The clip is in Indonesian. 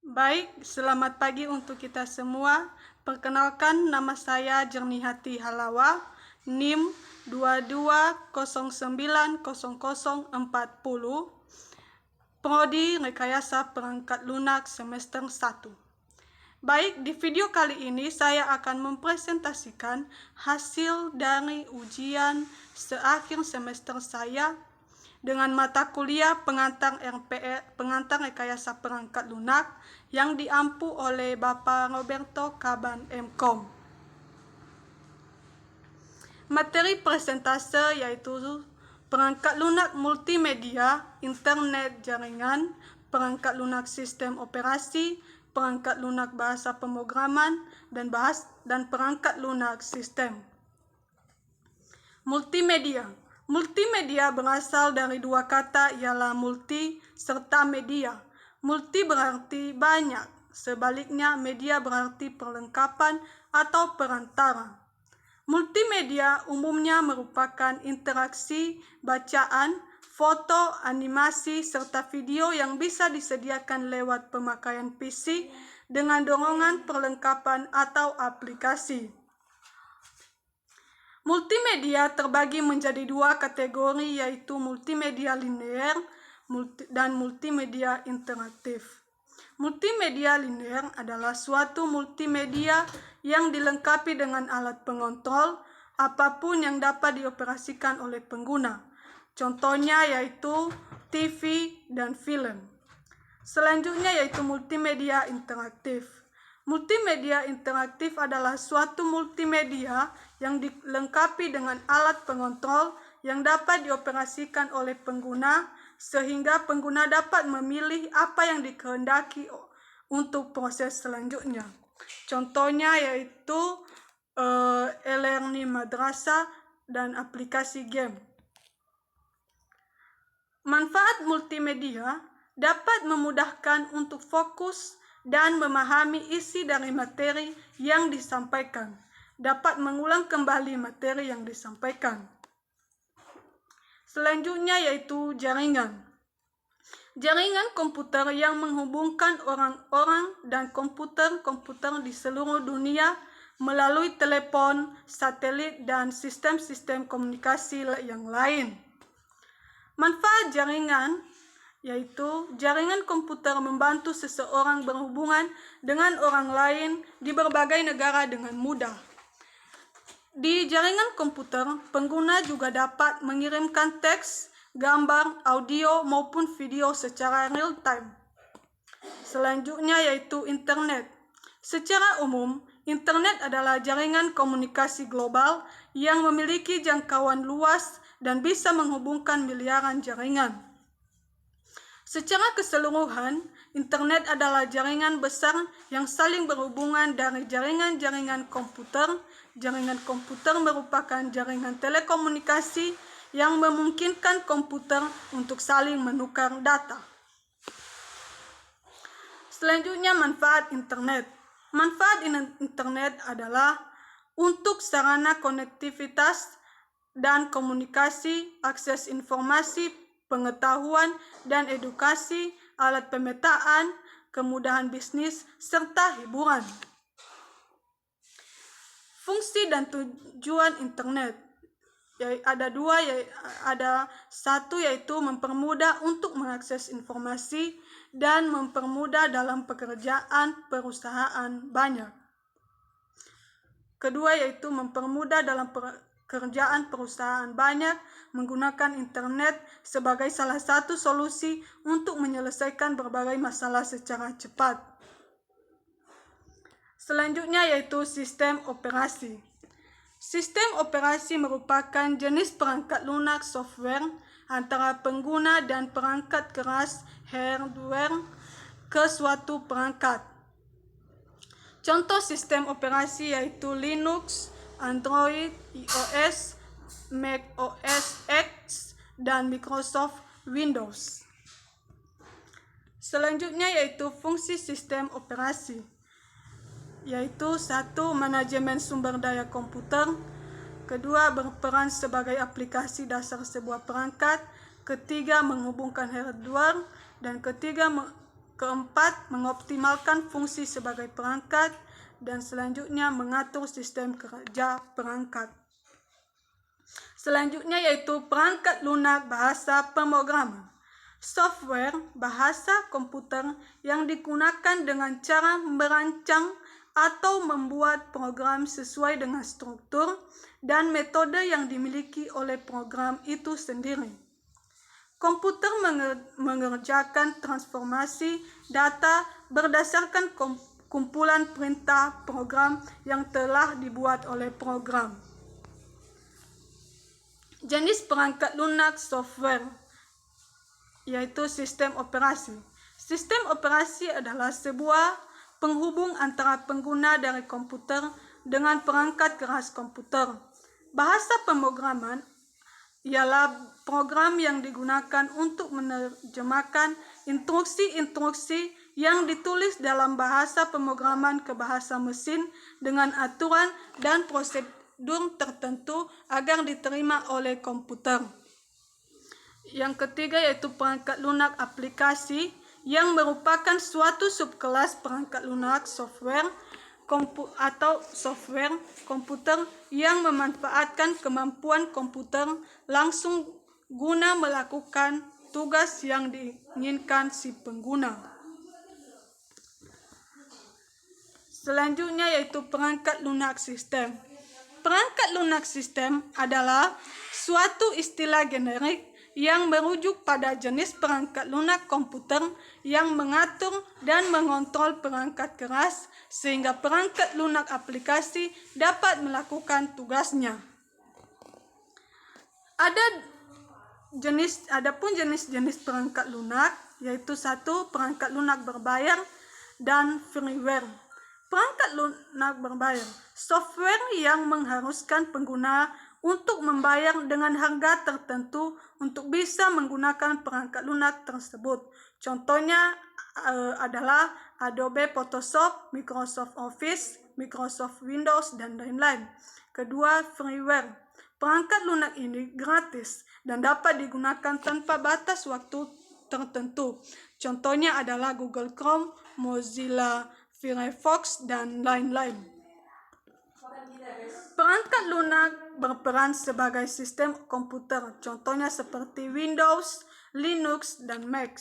Baik, selamat pagi untuk kita semua. Perkenalkan, nama saya Jernihati Halawa, NIM 22090040, Prodi Rekayasa Perangkat Lunak semester 1. Baik, di video kali ini saya akan mempresentasikan hasil dari ujian seakhir semester saya dengan mata kuliah pengantar Rekayasa Perangkat Lunak yang diampu oleh Bapak Roberto Caban MCom. Materi presentase yaitu perangkat lunak multimedia, internet jaringan, perangkat lunak sistem operasi, perangkat lunak bahasa pemrograman, dan perangkat lunak sistem. Multimedia. Multimedia berasal dari dua kata, ialah multi serta media. Multi berarti banyak, sebaliknya media berarti perlengkapan atau perantara. Multimedia umumnya merupakan interaksi, bacaan, foto, animasi, serta video yang bisa disediakan lewat pemakaian PC dengan dorongan perlengkapan atau aplikasi. Multimedia terbagi menjadi dua kategori, yaitu multimedia linear dan multimedia interaktif. Multimedia linear adalah suatu multimedia yang dilengkapi dengan alat pengontrol apapun yang dapat dioperasikan oleh pengguna. Contohnya yaitu TV dan film. Selanjutnya yaitu multimedia interaktif. Multimedia interaktif adalah suatu multimedia yang dilengkapi dengan alat pengontrol yang dapat dioperasikan oleh pengguna sehingga pengguna dapat memilih apa yang dikehendaki untuk proses selanjutnya. Contohnya yaitu e-learning madrasah dan aplikasi game. Manfaat multimedia dapat memudahkan untuk fokus dan memahami isi dari materi yang disampaikan, dapat mengulang kembali materi yang disampaikan. Selanjutnya yaitu jaringan. Jaringan komputer yang menghubungkan orang-orang dan komputer-komputer di seluruh dunia melalui telepon, satelit, dan sistem-sistem komunikasi yang lain. Manfaat jaringan yaitu jaringan komputer membantu seseorang berhubungan dengan orang lain di berbagai negara dengan mudah. Di jaringan komputer, pengguna juga dapat mengirimkan teks, gambar, audio, maupun video secara real-time. Selanjutnya yaitu internet. Secara umum, internet adalah jaringan komunikasi global yang memiliki jangkauan luas dan bisa menghubungkan miliaran jaringan. Secara keseluruhan, internet adalah jaringan besar yang saling berhubungan dari jaringan-jaringan komputer. Jaringan komputer merupakan jaringan telekomunikasi yang memungkinkan komputer untuk saling menukar data. Selanjutnya, manfaat internet. Manfaat internet adalah untuk sarana konektivitas dan komunikasi, akses informasi, pengetahuan dan edukasi, alat pemetaan, kemudahan bisnis, serta hiburan. Fungsi dan tujuan internet ada dua, ada satu yaitu mempermudah untuk mengakses informasi dan mempermudah dalam pekerjaan perusahaan banyak. Kedua yaitu mempermudah dalam pekerjaan perusahaan banyak menggunakan internet sebagai salah satu solusi untuk menyelesaikan berbagai masalah secara cepat. Selanjutnya yaitu sistem operasi. Sistem operasi merupakan jenis perangkat lunak software antara pengguna dan perangkat keras hardware ke suatu perangkat. Contoh sistem operasi yaitu Linux, Android, iOS, Mac OS X, dan Microsoft Windows. Selanjutnya yaitu fungsi sistem operasi, yaitu satu, manajemen sumber daya komputer, kedua, berperan sebagai aplikasi dasar sebuah perangkat, ketiga, menghubungkan hardware, dan Keempat, mengoptimalkan fungsi sebagai perangkat. Dan selanjutnya, mengatur sistem kerja perangkat. Selanjutnya yaitu perangkat lunak bahasa pemrograman. Software bahasa komputer yang digunakan dengan cara merancang atau membuat program sesuai dengan struktur dan metode yang dimiliki oleh program itu sendiri. Komputer mengerjakan transformasi data berdasarkan kumpulan perintah program yang telah dibuat oleh program. Jenis perangkat lunak software yaitu sistem operasi. Sistem operasi adalah sebuah penghubung antara pengguna dari komputer dengan perangkat keras komputer. Bahasa pemrograman ialah program yang digunakan untuk menerjemahkan instruksi-instruksi yang ditulis dalam bahasa pemrograman ke bahasa mesin dengan aturan dan prosedur tertentu agar diterima oleh komputer. Yang ketiga yaitu perangkat lunak aplikasi yang merupakan suatu subkelas perangkat lunak software atau software komputer yang memanfaatkan kemampuan komputer langsung guna melakukan tugas yang diinginkan si pengguna. Selanjutnya yaitu perangkat lunak sistem. Perangkat lunak sistem adalah suatu istilah generik yang merujuk pada jenis perangkat lunak komputer yang mengatur dan mengontrol perangkat keras sehingga perangkat lunak aplikasi dapat melakukan tugasnya. Adapun jenis-jenis perangkat lunak yaitu satu, perangkat lunak berbayar dan freeware. Perangkat lunak berbayar, software yang mengharuskan pengguna untuk membayar dengan harga tertentu untuk bisa menggunakan perangkat lunak tersebut. Contohnya adalah Adobe Photoshop, Microsoft Office, Microsoft Windows, dan lain-lain. Kedua, freeware. Perangkat lunak ini gratis dan dapat digunakan tanpa batas waktu tertentu. Contohnya adalah Google Chrome, Mozilla Firefox, dan lain-lain. Perangkat lunak berperan sebagai sistem komputer, contohnya seperti Windows, Linux, dan Mac.